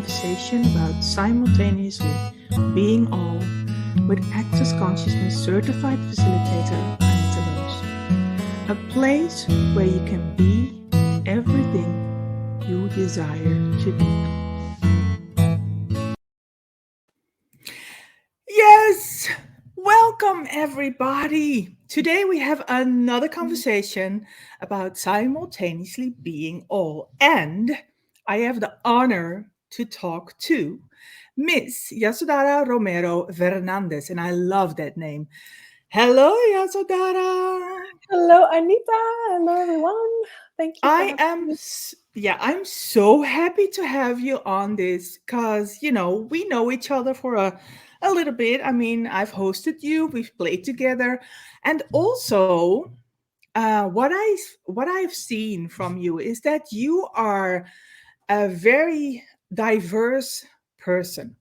conversation about simultaneously being all with Access Consciousness certified facilitator Anita Loos. A place where you can be everything you desire to be. Yes! Welcome, everybody! Today we have another conversation about simultaneously being all. And I have the honor to talk to Miss Yasodhara Romero Fernandes. And I love that name. Hello, Yasodhara! Hello, Anita. Hello, everyone. Thank you for I having am, me. I'm so happy to have you on this because, we know each other for a little bit. I mean, I've hosted you, we've played together. And also, what I've seen from you is that you are a very diverse person.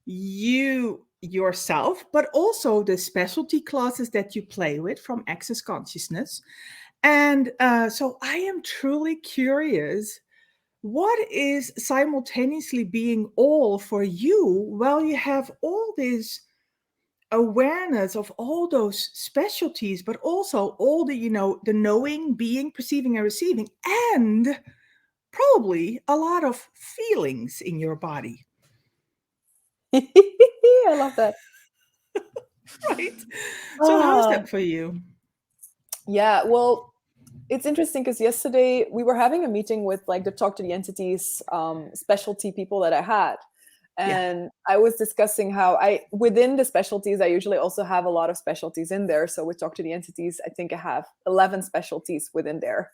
You yourself, but also the specialty classes that you play with from Access Consciousness. And so I am truly curious, what is simultaneously being all for you while you have all this awareness of all those specialties, but also all the, the knowing, being, perceiving, and receiving, and probably a lot of feelings in your body, I love that. right? So, how's Ah, that for you? yeah. Well, it's interesting because yesterday we were having a meeting with like the talk to the entities, specialty people that I had. Yeah. And I was discussing how within the specialties, I usually also have a lot of specialties in there. So with talk to the entities, I think I have 11 specialties within there.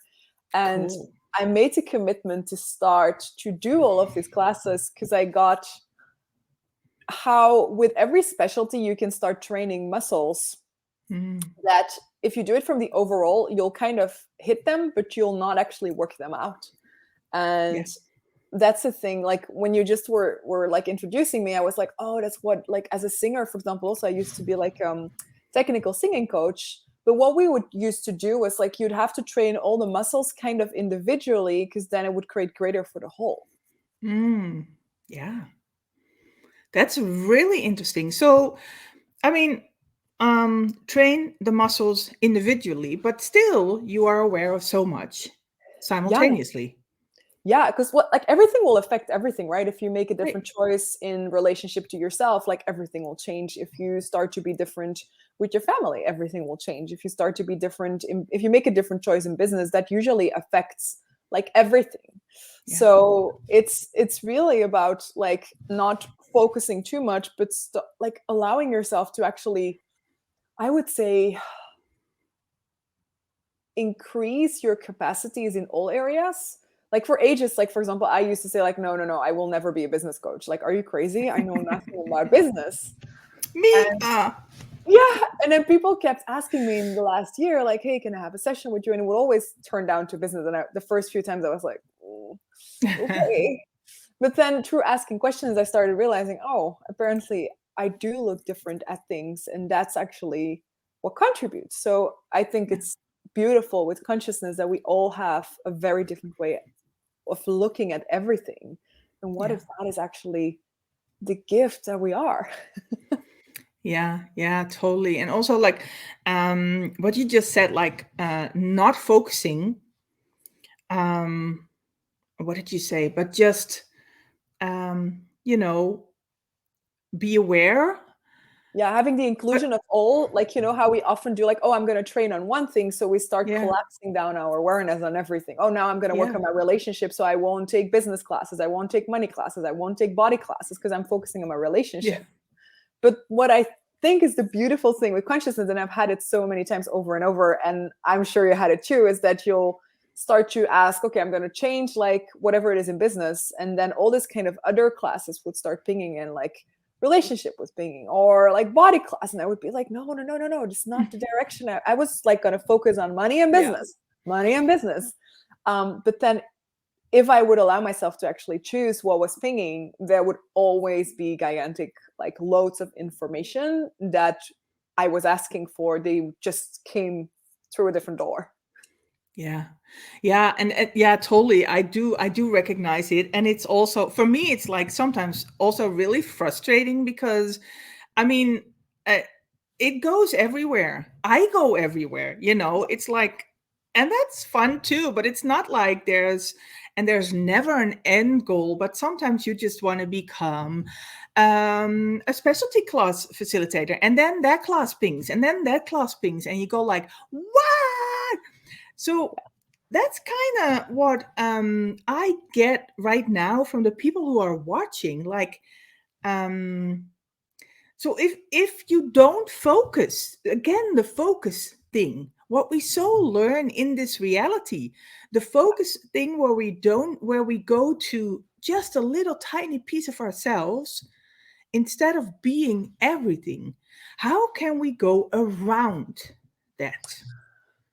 And Cool. I made a commitment to start to do all of these classes because I got how with every specialty you can start training muscles Mm, that if you do it from the overall you'll kind of hit them but you'll not actually work them out. yeah. And that's the thing, like when you just were like introducing me, I was like, oh, that's what, like as a singer, for example, also I used to be like technical singing coach. But what we would used to do was like you'd have to train all the muscles kind of individually because then it would create greater for the whole. Mm, yeah. That's really interesting. So, I mean, train the muscles individually, but still you are aware of so much Yeah. simultaneously. Yeah, because what, like everything will affect everything, right? If you make a Right. different choice in relationship to yourself, like everything will change. If you start to be different with your family, everything will change. If you start to be different if you make a different choice in business, that usually affects like everything. Yeah. So it's really about like not focusing too much, but like allowing yourself to actually, I would say, increase your capacities in all areas. Like for ages, like for example, I used to say like, no, I will never be a business coach. Like, are you crazy? I know nothing about business. Me, And yeah, and then people kept asking me in the last year, like, hey, can I have a session with you? And it would always turn down to business. And the first few times I was like, okay. But then through asking questions, I started realizing, oh, apparently I do look different at things. And that's actually what contributes. So I think yeah. it's beautiful with consciousness that we all have a very different way of looking at everything. And what Yeah. if that is actually the gift that we are? Yeah, yeah, totally. And also like what you just said, like not focusing, um what did you say? But just you know, be aware. Yeah, having the But inclusion of all, like, you know, how we often do, like, oh, I'm going to train on one thing. So we start yeah, collapsing down our awareness on everything. Oh, now I'm going to work yeah, on my relationship. So I won't take business classes. I won't take money classes. I won't take body classes because I'm focusing on my yeah, relationship. But what I think is the beautiful thing with consciousness, and I've had it so many times over and over, and I'm sure you had it too, is that you'll start to ask, okay, I'm going to change like whatever it is in business. And then all this kind of other classes would start pinging in, like relationship was pinging or like body class. And I would be like, no, it's not the direction. I was like going to focus on yeah, money and business. But then if I would allow myself to actually choose what was pinging, there would always be gigantic, like loads of information that I was asking for. They just came through a different door. Yeah. Yeah, and yeah, totally. I do recognize it, and it's also for me it's like sometimes also really frustrating because I mean, uh, it goes everywhere. I go everywhere, you know. It's like and that's fun too, but it's not like there's never an end goal, but sometimes you just want to become a specialty class facilitator, and then that class pings, and then that class pings, and you go like, "What?" So that's kind of what I get right now from the people who are watching. Like, um, so if you don't focus, again, the focus thing, what we so learn in this reality, the focus thing where we go to just a little tiny piece of ourselves instead of being everything. How can we go around that?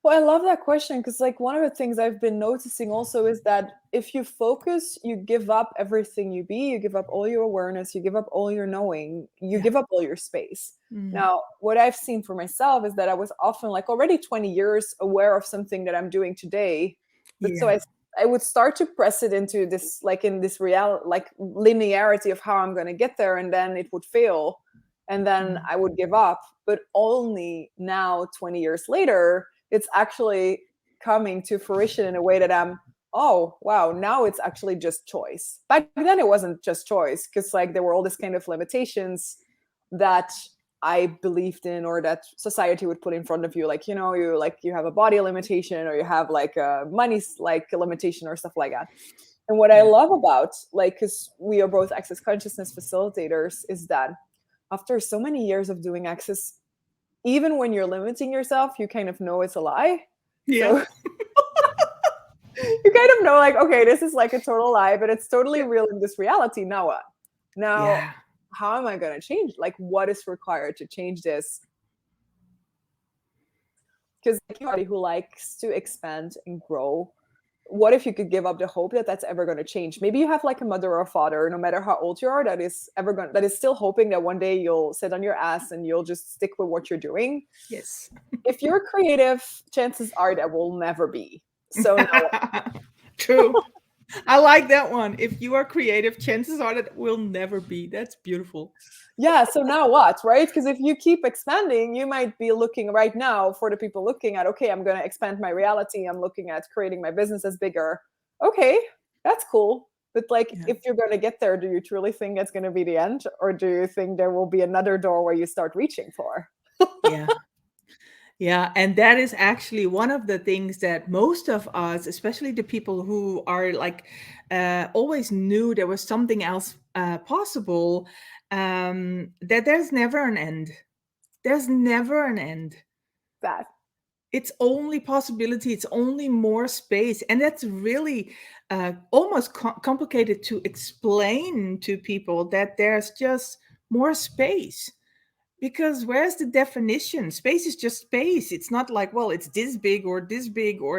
Well, I love that question because, like, one of the things I've been noticing also is that if you focus, you give up everything you be, you give up all your awareness, you give up all your knowing, you Yeah. give up all your space. Mm. Now, what I've seen for myself is that I was often like already 20 years aware of something that I'm doing today. But so Yeah. I would start to press it into this, like in this real, like linearity of how I'm going to get there, and then it would fail. And then Mm. I would give up. But only now, 20 years later, it's actually coming to fruition in a way that I'm, oh wow, now it's actually just choice. Back then it wasn't just choice because like there were all these kind of limitations that I believed in or that society would put in front of you, like, you know, you have a body limitation or you have like a money like a limitation or stuff like that. And what I Yeah. love about, like, because we are both access consciousness facilitators, is that after so many years of doing access, even when you're limiting yourself, you kind of know it's a lie. Yeah. So you kind of know, like, okay, this is like a total lie, but it's totally Yeah. real in this reality. Now what? Now, Yeah. how am I going to change? Like, what is required to change this? Because like you who likes to expand and grow, what if you could give up the hope that that's ever going to change? Maybe you have like a mother or a father, no matter how old you are, that is still hoping that one day you'll sit on your ass and you'll just stick with what you're doing. Yes. If you're creative, chances are that will never be. So now, True. I like that one. If you are creative, chances are that will never be. That's beautiful. yeah, so now what, right? Because if you keep expanding, you might be looking right now for the people looking at, okay, I'm going to expand my reality. I'm looking at creating my business as bigger. Okay, that's cool. But like, Yeah. if you're going to get there, do you truly think that's going to be the end? Or do you think there will be another door where you start reaching for? Yeah. Yeah, and that is actually one of the things that most of us, especially the people who are like always knew there was something else possible, that there's never an end. There's never an end. That. It's only possibility. It's only more space, and that's really almost complicated to explain to people that there's just more space. Because where's the definition? Space is just space. It's not like, well, it's this big, or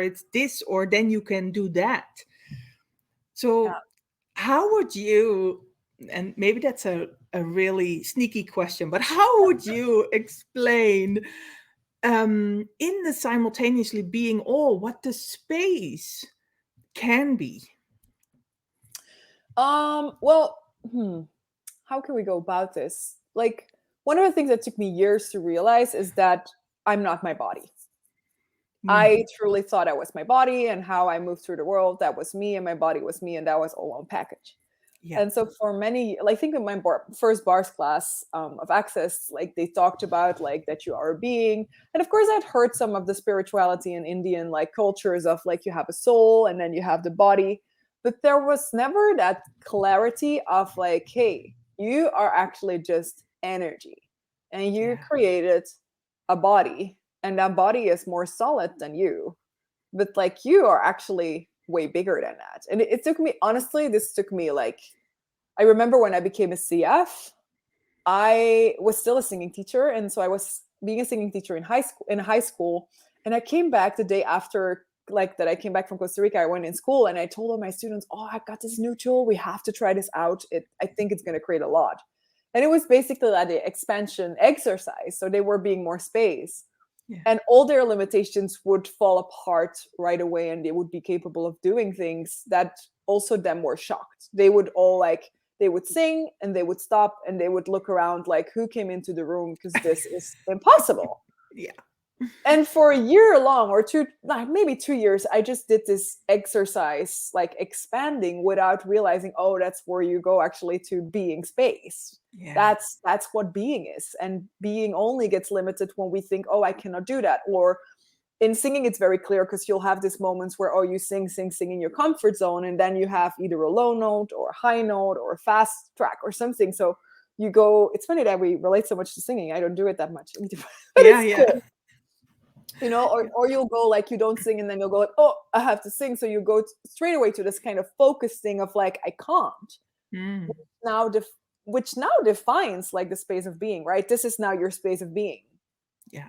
it's this, or then you can do that. Yeah. So, how would you, and maybe that's a really sneaky question, but how would you explain in the simultaneously being all what the space can be? Well, how can we go about this? Like, one of the things that took me years to realize is that I'm not my body. Mm, I truly thought I was my body, and how I moved through the world, that was me, and my body was me, and that was all one package. yeah, And so for many, like, I think in my first bars class of access, like they talked about like that you are a being. And of course I'd heard some of the spirituality in Indian like cultures of like you have a soul and then you have the body. But there was never that clarity of like, hey, you are actually just energy. And you yeah, created a body, and that body is more solid than you. But like you are actually way bigger than that. And it took me, honestly, this took me like, I remember when I became a CF, I was still a singing teacher, and so I was being a singing teacher in high school. And I came back the day after, like that. I came back from Costa Rica. I went in school, and I told all my students, "Oh, I got this new tool. We have to try this out. I think it's going to create a lot." And it was basically like the expansion exercise. So they were being more space. Yeah. and all their limitations would fall apart right away, and they would be capable of doing things that also them were shocked. They would all like, they would sing and they would stop and they would look around like, who came into the room, because this is impossible. Yeah. And for a year long, or two, like maybe 2 years, I just did this exercise, like expanding without realizing, oh, that's where you go actually to being space. Yeah. That's what being is. And being only gets limited when we think, oh, I cannot do that. Or in singing, it's very clear, because you'll have these moments where, oh, you sing in your comfort zone, and then you have either a low note or a high note or a fast track or something. So you go, it's funny that we relate so much to singing. I don't do it that much, but Yeah. it's Yeah. cool, or you'll go like, you don't sing, and then you'll go like, oh, I have to sing. So you go straight away to this kind of focus thing of like, I can't. Mm. Now, which now defines like the space of being, right? This is now your space of being. Yeah.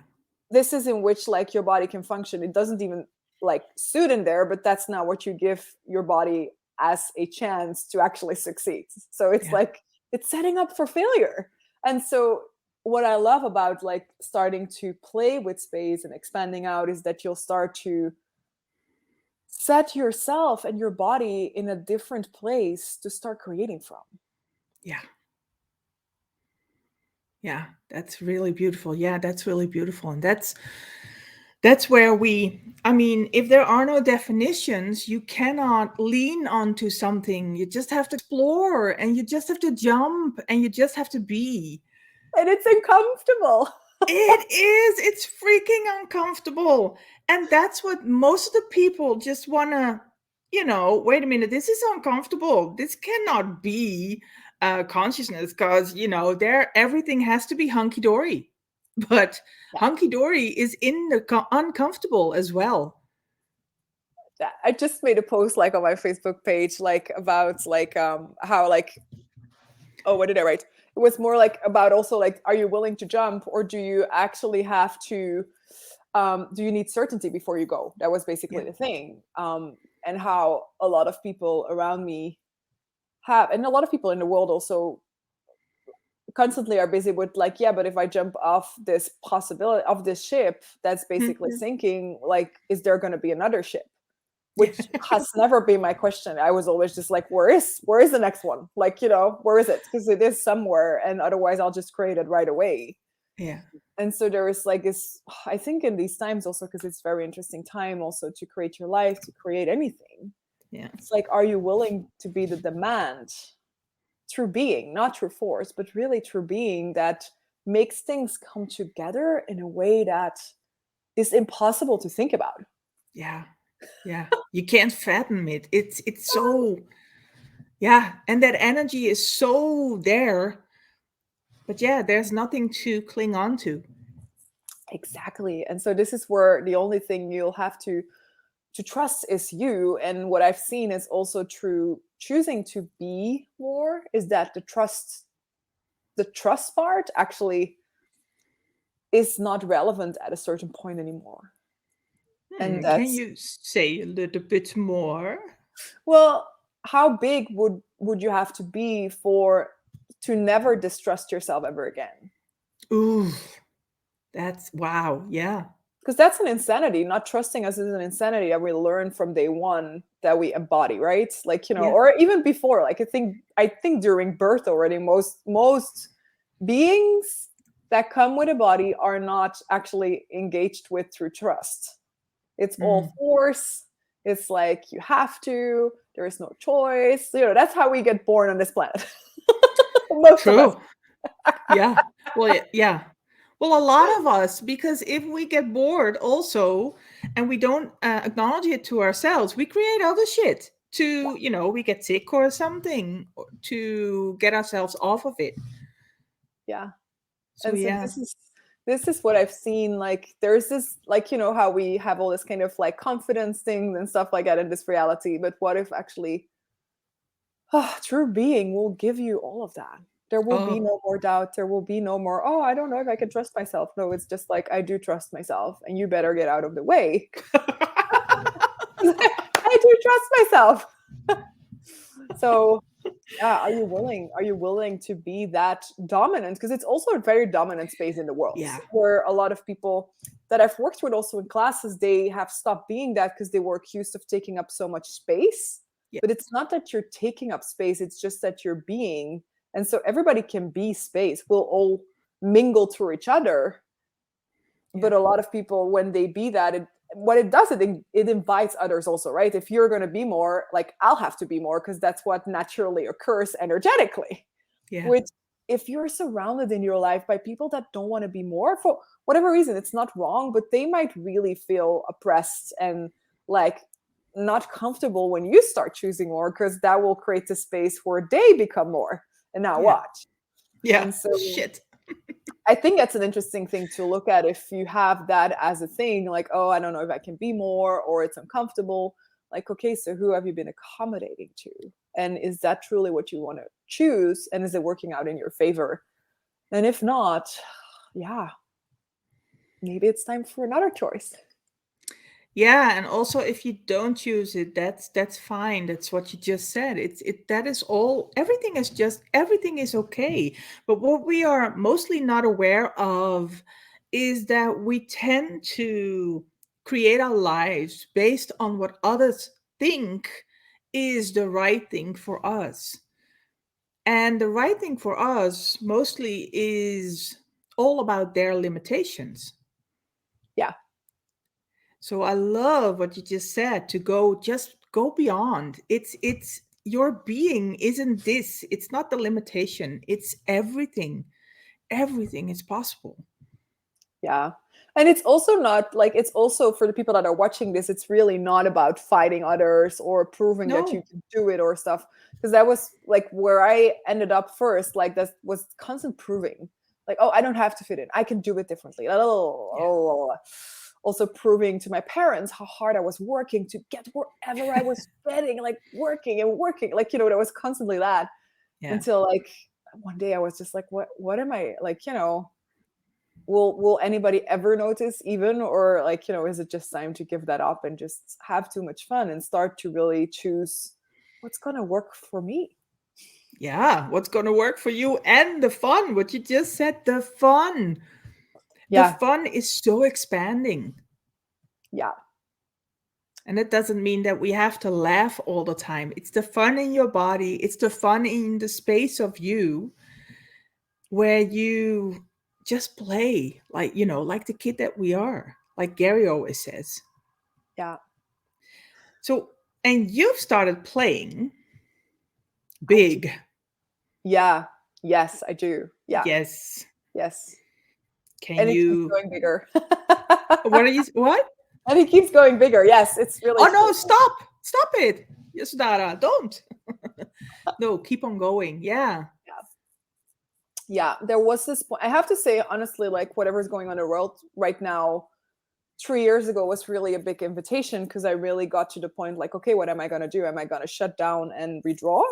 This is in which like your body can function. It doesn't even like suit in there, but that's now what you give your body as a chance to actually succeed. So it's Yeah. like, it's setting up for failure. And so what I love about like starting to play with space and expanding out is that you'll start to set yourself and your body in a different place to start creating from. Yeah. Yeah. That's really beautiful. Yeah, that's really beautiful. And that's where we, I mean, if there are no definitions, you cannot lean onto something. You just have to explore, and you just have to jump, and you just have to be. And it's uncomfortable. It is. It's freaking uncomfortable. And that's what most of the people just want to, wait a minute, this is uncomfortable. This cannot be consciousness, because, there everything has to be hunky dory. But Yeah. hunky dory is in the uncomfortable as well. I just made a post like on my Facebook page, like about like how like, oh, what did I write? It was more like about also like, are you willing to jump, or do you actually have to do you need certainty before you go? That was basically Yeah. the thing. And how a lot of people around me have, and a lot of people in the world also constantly are busy with like, yeah, but if I jump off this possibility of this ship that's basically Mhm. sinking, like, is there going to be another ship? Yeah. Which has never been my question. I was always just like, where is the next one? Like, where is it? Because it is somewhere, and otherwise I'll just create it right away. Yeah. And so there is like this, I think in these times also, because it's very interesting time also to create your life, to create anything. Yeah. It's like, are you willing to be the demand through being, not through force, but really through being, that makes things come together in a way that is impossible to think about. Yeah. Yeah. You can't fathom it. It's so, yeah, and that energy is so there. But yeah, there's nothing to cling on to. Exactly. And so this is where the only thing you'll have to trust is you. And what I've seen is also true, choosing to be more, is that the trust part actually is not relevant at a certain point anymore. And Can that's, you say a little bit more? well, how big would you have to be for to never distrust yourself ever again? Ooh, that's wow. Yeah. Because that's an insanity. Not trusting us is an insanity that we learn from day one, that we embody, right? Like, Yeah. or even before. Like, I think during birth already, most beings that come with a body are not actually engaged with through trust. It's all Mm. force. It's like, you have to, there is no choice. That's how we get born on this planet. Most of us. True. Yeah. Well, yeah. Well, a lot of us, because if we get bored also, and we don't acknowledge it to ourselves, we create other shit to, we get sick or something to get ourselves off of it. Yeah. So, And so yeah. this is what I've seen. Like, there's this, like, how we have all this kind of like confidence things and stuff like that in this reality, but what if actually true being will give you all of that? There will be Oh, no more doubt. There will be no more, oh, I don't know if I can trust myself. No, it's just like, I do trust myself, and you better get out of the way. I do trust myself. So yeah, are you willing to be that dominant? Because it's also a very dominant space in the world, yeah. where a lot of people that I've worked with also in classes, they have stopped being that because they were accused of taking up so much space. Yeah. But it's not that you're taking up space, it's just that you're being. And so everybody can be space. We'll all mingle through each other. Yeah. But a lot of people, when they be that, what it does, it invites others also, right? If you're going to be more, like I'll have to be more because that's what naturally occurs energetically. Yeah. Which, if you're surrounded in your life by people that don't want to be more for whatever reason, it's not wrong, but they might really feel oppressed and like not comfortable when you start choosing more, because that will create the space where they become more. And now Yeah. watch. Yeah. And so Shit. I think that's an interesting thing to look at if you have that as a thing, like, oh, I don't know if I can be more, or it's uncomfortable. Like, okay, so who have you been accommodating to? And is that truly what you want to choose? And is it working out in your favor? And if not, yeah, maybe it's time for another choice. Yeah, and also if you don't choose it, that's fine. That's what you just said. That is all. Everything is okay. But what we are mostly not aware of is that we tend to create our lives based on what others think is the right thing for us. And the right thing for us mostly is all about their limitations. Yeah, So I love what you just said, to just go beyond. It's your being isn't this. It's not the limitation. It's everything. Everything is possible. yeah. And it's also not like, it's also for the people that are watching this, it's really not about fighting others or proving that you No. can do it or stuff. Because that was like where I ended up first. Like, that was constant proving. Like, oh, I don't have to fit in. I can do it differently. Yeah. Oh. Also proving to my parents how hard I was working to get wherever I was fitting, like working and working. Like, that was constantly that, Yeah. until like one day I was just like, what am I like, will anybody ever notice even, or like, is it just time to give that up and just have too much fun and start to really choose what's going to work for me? Yeah. What's gonna work for you, and the fun. What you just said, the fun. The Yeah, fun is so expanding. yeah, And it doesn't mean that we have to laugh all the time. It's the fun in your body. It's the fun in the space of you where you just play, like, like the kid that we are, like Gary always says. yeah. So, and you've started playing I do. big. Yeah, yes, I do. Yeah, Yes. yes. Can And it keeps you, going bigger. what? And it keeps going bigger. Yes, it's really Oh no, true. stop it. Yasodhara, don't. No, keep on going. Yeah. Yeah. Yeah, there was this point. I have to say, honestly, like whatever's going on in the world right now, 3 years ago was really a big invitation, because I really got to the point like, okay, what am I going to do? Am I going to shut down and redraw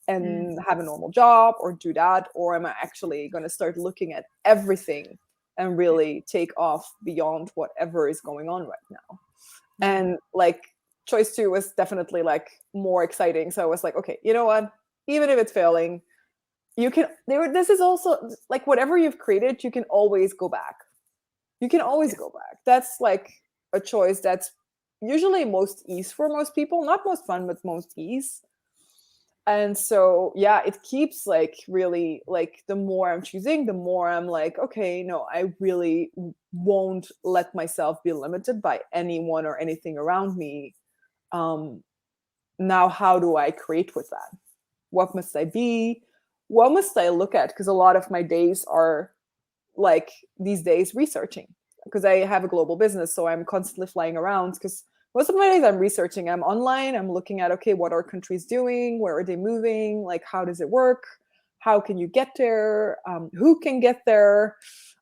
Mm. and have a normal job, or do that? Or am I actually going to start looking at everything and Yeah. really take off beyond whatever is going on right now? Yeah. And like, choice two was definitely like more exciting. So I was like, okay, you know what? Even if it's failing, you can this is also like, whatever you've created, you can always go back. You can always Yeah. go back. That's like a choice that's usually most ease for most people, not most fun, but most ease. And so yeah, it keeps like really, like the more I'm choosing, the more I'm like, okay, no, I really won't let myself be limited by anyone or anything around me. um Now how do I create with that? What must I be? What must I look at? Because a lot of my days are like these days researching, because I have a global business. So I'm constantly flying around, because most of my days I'm researching. I'm online. I'm looking at, okay, what are countries doing? Where are they moving? Like, how does it work? How can you get there? Who can get there?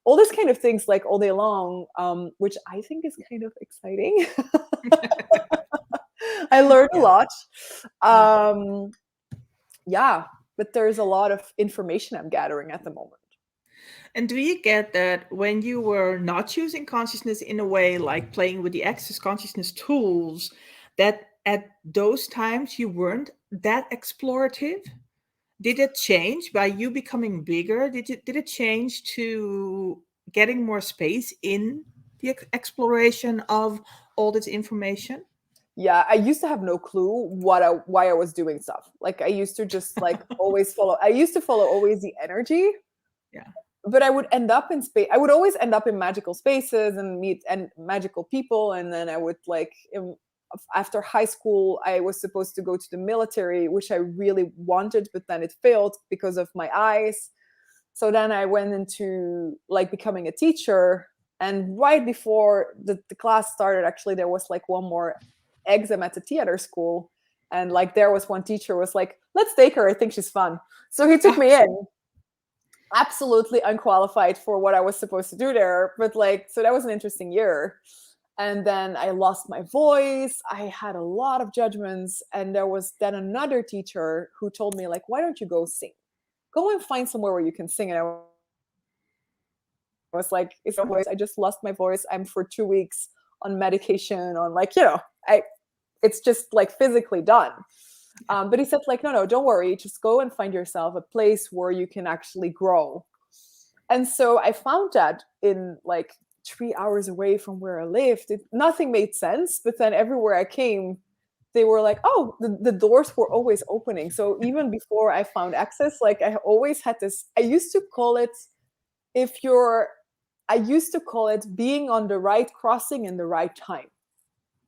All this kind of things, like all day long, which I think is kind of exciting. I learned a Yeah. lot. Yeah. Um, yeah, but there's a lot of information I'm gathering at the moment. And do you get that when you were not choosing consciousness in a way, like playing with the access consciousness tools, that at those times you weren't that explorative? Did it change by you becoming bigger? Did it change to getting more space in the exploration of all this information? Yeah, I used to have no clue why I was doing stuff. Like I used to just like always follow. I used to follow always the energy, Yeah. but I would end up in space. I would always end up in magical spaces and meet and magical people, and then I would like after high school, I was supposed to go to the military, which I really wanted, but then it failed because of my eyes. So then I went into like becoming a teacher. And right before the class started, actually, there was like one more exam at the theater school. And like there was one teacher was like, let's take her. I think she's fun. So he took Ah, me in, absolutely unqualified for what I was supposed to do there. But like, so that was an interesting year. And then I lost my voice. I had a lot of judgments. And there was then another teacher who told me, like, why don't you go sing? Go and find somewhere where you can sing. And I was like, it's no voice. I just lost my voice. I'm for 2 weeks on medication, on like, it's just like physically done. But he said, like, no, don't worry. Just go and find yourself a place where you can actually grow. And so I found that in like 3 hours away from where I lived. Nothing made sense. But then everywhere I came, they were like, oh, the doors were always opening. So even before I found access, like I always had this, if you're, I used to call it being on the right crossing in the right time.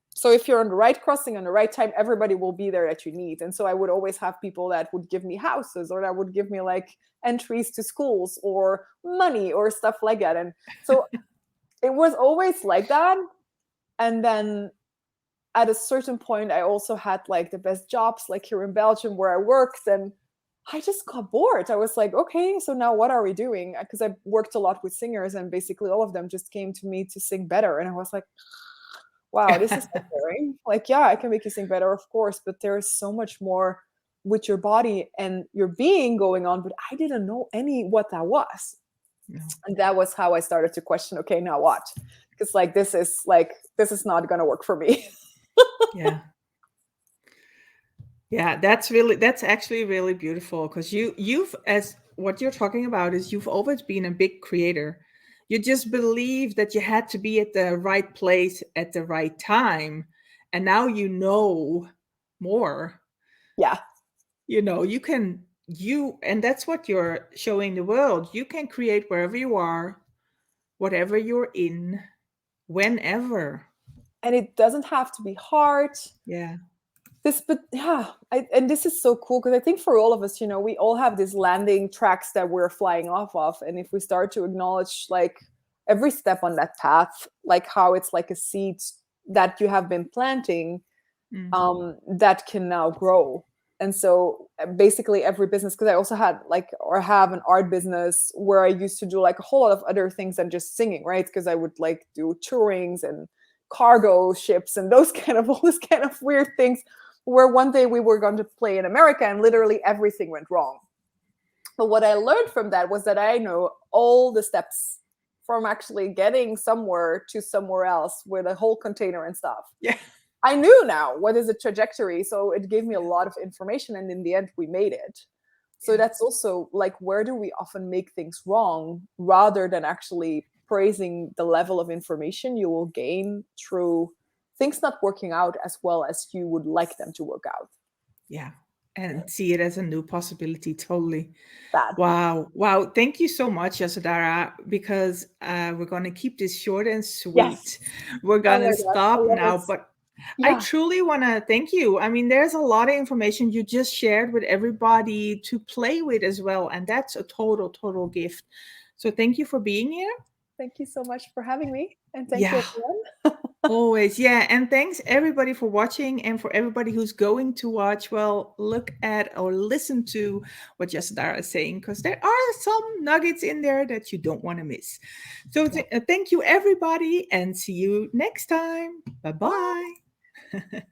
So if you're on the right crossing on the right time, everybody will be there that you need. And so I would always have people that would give me houses or that would give me like entries to schools or money or stuff like that. And so it was always like that. And then at a certain point, I also had like the best jobs, like here in Belgium where I worked. And I just got bored. I was like, okay, so now what are we doing? Because I worked a lot with singers and basically all of them just came to me to sing better. And I was like, wow, this is so boring. Like, yeah, I can make you sing better, of course, but there is so much more with your body and your being going on. But I didn't know any what that was. no. And that was how I started to question, okay, now what? Because this is not gonna work for me. Yeah. Yeah, that's actually really beautiful because you've as what you're talking about is you've always been a big creator. You just believe that you had to be at the right place at the right time, and now you know more. Yeah. You can and that's what you're showing the world. You can create wherever you are, whatever you're in, whenever. And it doesn't have to be hard. Yeah. But yeah, and this is so cool because I think for all of us, we all have these landing tracks that we're flying off of. And if we start to acknowledge like every step on that path, like how it's like a seed that you have been planting, Mm. that can now grow. And so basically every business, because I also had like, or have an art business where I used to do like a whole lot of other things than just singing, right? Because I would like do tourings and cargo ships and those kind of, all this kind of weird things where one day we were going to play in America and literally everything went wrong. But what I learned from that was that I know all the steps from actually getting somewhere to somewhere else with a whole container and stuff. Yeah. I knew now what is the trajectory. So it gave me a lot of information. And in the end, we made it. So that's also like, where do we often make things wrong rather than actually praising the level of information you will gain through things not working out as well as you would like them to work out. Yeah. And see it as a new possibility. Totally. That. Wow. Wow. Thank you so much, Yasodhara, because we're going to keep this short and sweet. Yes. We're Oh going my to gosh. I stop love now, it. but I Yeah. truly want to thank you. I mean, there's a lot of information you just shared with everybody to play with as well. And that's a total, total gift. So thank you for being here. Thank you so much for having me. And thank you, Yeah. everyone. Always, yeah. And thanks everybody for watching and for everybody who's going to watch. Well, look at or listen to what Yasodhara is saying because there are some nuggets in there that you don't want to miss. So thank you everybody and see you next time. Bye Bye. bye.